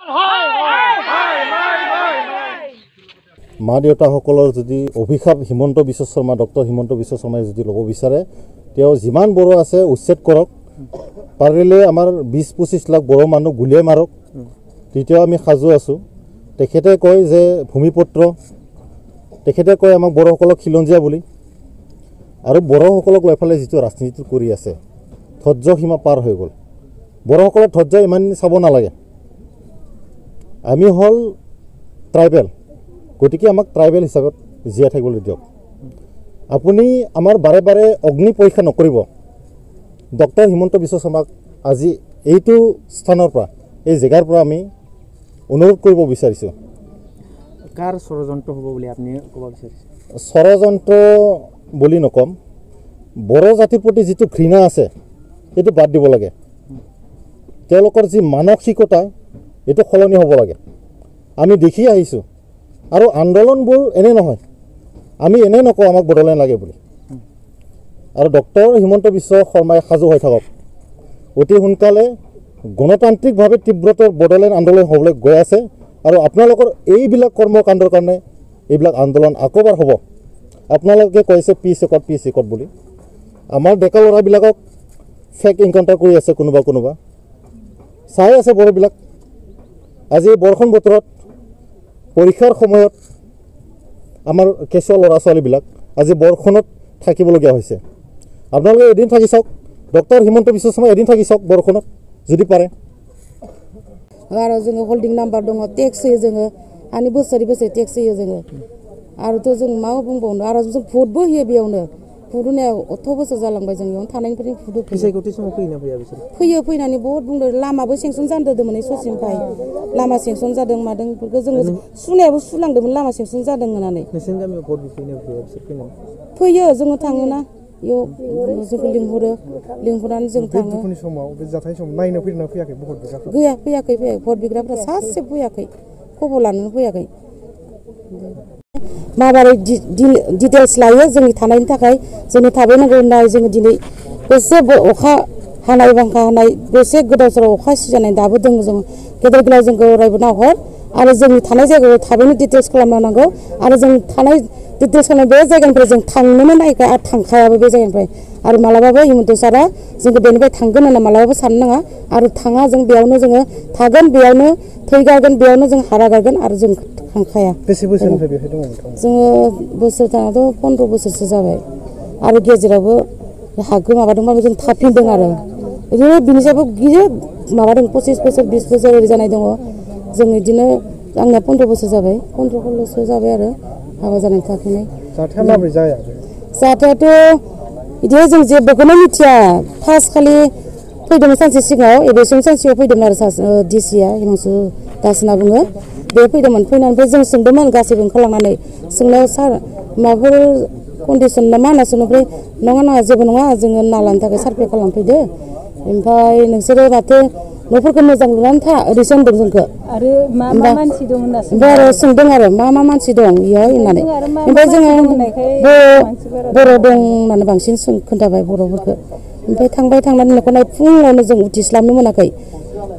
মা দেউতাসকলৰ যদি অভিশাপ হিমন্ত বিশ্ব শৰ্মা ডক্টৰ হিমন্ত বিশ্ব শৰ্মাই যদি ল'ব বিচাৰে তেওঁ যিমান বড়ো আছে উচ্ছেদ কৰক পাৰিলে আমাৰ 20-25 লাখ বড়ো মানুহ গুলিয়াই মাৰক তেতিয়াও আমি সাজু আছোঁ তেখেতে কয় যে ভূমিপুত্ৰ তেখেতে কয় আমাক বড়োসকলক খিলঞ্জীয়া বুলি আৰু বড়োসকলক লৈ ফালে যিটো ৰাজনীতি কৰি আছে ধৈৰ্য সীমা পাৰ হৈ গ'ল বড়োসকলৰ ধৈৰ্য ইমান চাব নালাগে আমি হল ট্ৰাইবেল গতিকে আমাক ট্ৰাইবেল হিচাপত জীয়াই থাকিবলৈ দিয়ক আপুনি আমাৰ বাৰে বাৰে অগ্নি পৰীক্ষা নকৰিব ডক্টৰ হিমন্ত বিশ্ব শৰ্মাক আজি এইটো স্থানৰ পৰা এই জেগাৰ পৰা আমি অনুৰোধ কৰিব বিচাৰিছোঁ কাৰ ষড়যন্ত্ৰ হ'ব বুলি আপুনি ক'ব বিচাৰিছে ষড়যন্ত্ৰ বুলি নকম বড়ো জাতিৰ প্ৰতি যিটো ঘৃণা আছে এইটো বাদ দিব লাগে তেওঁলোকৰ যি মানসিকতা এইটো সলনি হ'ব লাগে আমি দেখি আহিছোঁ আৰু আন্দোলনবোৰ এনে নহয় আমি এনে নকওঁ আমাক বড়োলেণ্ড লাগে বুলি আৰু ডক্টৰ হিমন্ত বিশ্ব শৰ্মাই সাজু হৈ থাকক অতি সোনকালে গণতান্ত্ৰিকভাৱে তীব্ৰতৰ বড়োলেণ্ড আন্দোলন হ'বলৈ গৈ আছে আৰু আপোনালোকৰ এইবিলাক কৰ্মকাণ্ডৰ কাৰণে এইবিলাক আন্দোলন আকোবাৰ হ'ব আপোনালোকে কৈছে পিছ একত বুলি আমাৰ ডেকা ল'ৰাবিলাকক ফেক এনকাউণ্টাৰ কৰি আছে কোনোবা চাই আছে বড়োবিলাক আজি বৰষুণ বতৰত পৰীক্ষাৰ সময়ত আমাৰ কেঁচুৱা ল'ৰা ছোৱালীবিলাক আজি বৰষুণত থাকিবলগীয়া হৈছে আপোনালোকে এদিন থাকি চাওক ডক্টৰ হিমন্ত বিশ্ব শৰ্মা এদিন থাকি চাওক বৰষুণত যদি পাৰে आरो जोङो हल्डिं नाम्बार दङ टेक्स होयो जोङो आंनि बोसोरै टेक्स होयो जोङो आरोथ' जों मा बुंबावनो आरो जों भटबो होयो बेयावनो भट होनायाव 18 बोसोर जालांबाय जों बेयावनो थानायनिफ्राय भट फैसायखौथ' समाव फैयोना फैया बिसोर फैनानै बहुत बुंदों लामाबो सेंसन जादोंमोन नै ससिमफाय लामा सेंसन जादों मादों बेफोरखौ जोङो सुनायाबो सुलांदोंमोन लामा सेंसन जादों होननानै नोंसोरनि गामियाव भट फैयोना फैया बिसोर फैयो जोङो थाङोना इयाव जोंखौ लिंहरनानै जों थाङो दुखुनि समाव बे जाथाय समाव नायनो फैदोंना फैयाखै भट बिग्राफोरा गैया फैयाखै भट बिग्राफोरा सासे फैयाखै खबर लानोनो फैयाखै माबारै डिटेल्स लायो जोंनि थानायनि थाखाय जोंनो थाबैनांगौ होननाय जोङो दिनै बेसे अखा हानाय बांखा हानाय बेसे गोदाव सोराव अखा सिजानाय दाबो दङ जों गेदेर गोलाव जोंखौ अरायबो नाहर आरो जोंनि थानाय जायगायाव थाबैनो डिटेल्स खालामनांगौ आरो जों थानाय डिटेल्स खालामनाय बे जायगानिफ्राय जों थांनोनो नायखाया आरो थांखायाबो बे जायगानिफ्राय आरो मालाबाबो हिमन्त सारा जोंखौ बेनिफ्राय थांगोन होनना मालाबाबो साननो नाङा आरो थाङा जों बेयावनो जोङो थागोन बेयावनो थैगारगोन बेयावनो जों हारा गारगोन आरो जों थांखाया बेसे बोसोरनिफ्राय बेहाय दङ नोंथां जोङो बोसोर थानाथ' 15 बोसोरसो जाबाय आरो गेजेरावबो हा गोमाबादोंबाबो जों थाफिनदों आरो बिदिनो बिनिसायबो गिदिर माबादों 25 बोसोर 20 बोसोर ओरै जानाय दङ जों बिदिनो आंनिया 15 बोसोर जाबाय 15-16 जाबाय आरो हाबा जानाय थाफिननाय जाथाया माबोरै जाया जाथायाथ' बिदिनो जों जेबोखौनो मिथिया फार्स्ट खालि फैदोंमोन सानसे सिगाङाव एबेसिम सानसेयाव फैदोंमोन आरो डिसिया हिमांशु दास होनना बुङो बे फैदोंमोन फैनानै जों सोंदोंमोन गासैबो ओंखारलांनानै सोंनायाव सार माबाफोर कन्डिसन ना मा होनना सोंनो ओमफ्राय नङा जेबो नङा जोङो नालानि थाखाय सार्भे खालामफैदो ओमफ्राय नोंसोरो माथो न'फोरखौ मोजां लुनानै था ओरैसो होनदों जोंखौ आरो मा मानसि दं होनना ओमफ्राय आरो सोंदों आरो मा मानसि दं इयाव होननानै ओमफ्राय जोङो बर' दं होननानै बांसिन खोन्थाबाय बर'फोरखौ ओमफ्राय थांनानै न'खरनाय फुङावनो जों उथिस्लाबनो मोनाखै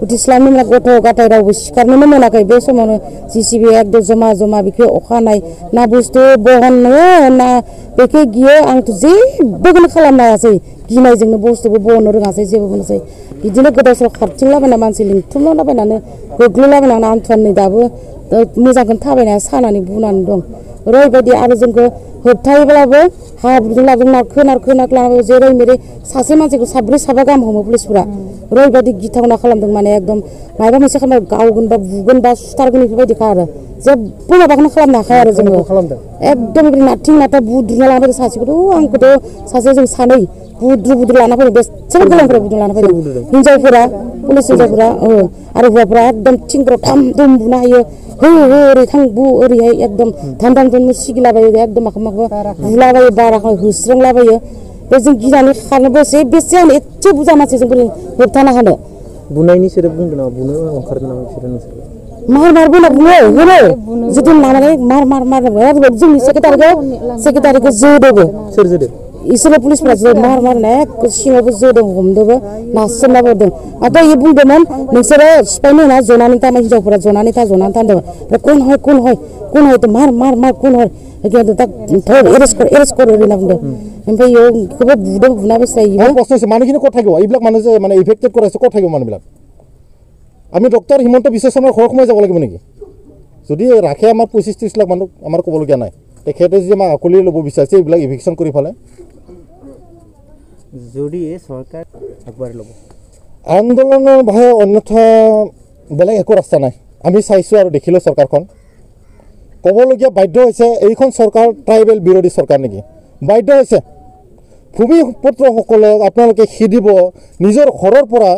गथ' गथाय रावबो सिखारनोनो मोनाखै बे समावनो जिसिबि एकदम जमा बेखौ अखानाय ना बुस्थु बहननो ना बेखौ गियो आंथ' जेबोखौनो खालामनो हायासै गिनायजोंनो बुस्थुबो बहननो रोङासै जेबो मोनासै बिदिनो गोदाव सोराव खारथिंलाबायना मानसि लिंथुमलाबायनानै गोग्लैलाबायनानै आन्थुवानो दाबो मोजांखौनो थाबायनाया सानानै बुनानै दं ओरैबायदि आरो जोंखौ होबथायोब्लाबो हाब्रुजों लाबोजों नारखो लानाबो जेरै मेरै सासे मानसिखौ 7-8 गाहाम हमो पुलिसफोरा ओरैबायदि गिथावना खालामदों माने एकदम माबा मोनसे खालामबा गावगोन बा बुगोन बा सुथारगोन बेफोरबायदिखा आरो जेबो माबाखौनो खालामनो हाखाया आरो जोङो एकदम नारथिं नाथा बुद्रुना लाना फैदों सासेखौथ' आंखौथ' सासे जों सानै बुद्रु लाना फैदों बेसेबां गोलांफोरा बुद्रु लाना फैदों हिनजावफोरा पुलिस हिनजावफोरा आरो हौवाफोरा एकदम थिंफोराव थाम दुम बुनो हायो हो ओरै थां बु ओरैहाय एकदम धाम सिगिलाबायो एकदम माखौ बुलाबायो बाराखौ होस्रोंलाबायो बे जों गिनानै खारनो बेसे आं एसे बुरजा मानसि जों बोरै होबथानो हानो बुनायनि सोदोब बुंदों नामा बुनो ओंखारदों नामा बिसोरो नोंसोर मार बोना बुङो जुदि लानानै मार जोंनि सेक्रेटारिखौ जोदोबो सोर जोदों इसोर पुलिसफ्रा मार मारना सिङावबो जोदों हमदोंबो नारसोमना हरदों माथो इयो बुंदोंमोन नोंसोरो सिफायनो होना जनानै था हिनजावफोरा जनानै था होनदों कोन हय तो मार मार मार कोन हय दा थर एरेस्ट कर होना बुंदों ओमफ्राय इयो गोबां बुदों बुना बेस्रा इयो प्रश्न আছে মানুহখিনি ক'ত থাকিব এইবিলাক মানুহ যে মানে ইফেক্টেড কৰাইছে ক'ত থাকিব মানুহবিলাক আমি ডক্টৰ হিমন্ত বিশ্ব শৰ্মাৰ ঘৰ সোমাই যাব লাগিব নেকি যদি ৰাখে আমাৰ 25-30 লাখ মানুহ আমাৰ ক'বলগীয়া নাই তেখেতে যদি আমাক আকলি ল'ব বিচাৰিছে এইবিলাক ইভিকশ্যন কৰি ফালে যদি চৰকাৰ আগবাঢ়ি ল'ব আন্দোলনৰ ভাই অন্যথা বেলেগ একো ৰাস্তা নাই আমি চাইছোঁ আৰু দেখিলোঁ চৰকাৰখন ক'বলগীয়া বাধ্য হৈছে এইখন চৰকাৰ ট্ৰাইবেল বিৰোধী চৰকাৰ নেকি বাধ্য হৈছে ভূমিপুত্ৰসকলক আপোনালোকে খেদিব নিজৰ ঘৰৰ পৰা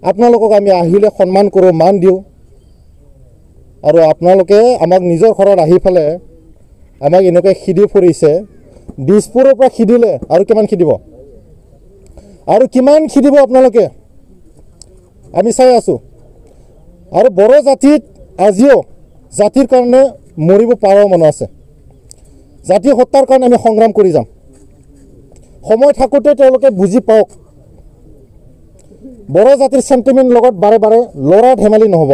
আপোনালোকক আমি আহিলে সন্মান কৰোঁ মান দিওঁ আৰু আপোনালোকে আমাক নিজৰ ঘৰত আহি ফালে আমাক এনেকৈ খেদি ফুৰিছে দিছপুৰৰ পৰা খেদিলে আৰু কিমান খেদিব আৰু কিমান খেদিব আপোনালোকে আমি চাই আছোঁ আৰু বড়ো জাতিত আজিও জাতিৰ কাৰণে মৰিব পৰা মানুহ আছে জাতি হত্যাৰ কাৰণে আমি সংগ্ৰাম কৰি যাম সময় থাকোঁতে তেওঁলোকে বুজি পাওক বড়ো জাতিৰ চেণ্টিমেণ্ট লগত বাৰে বাৰে লৰা ধেমালি নহ'ব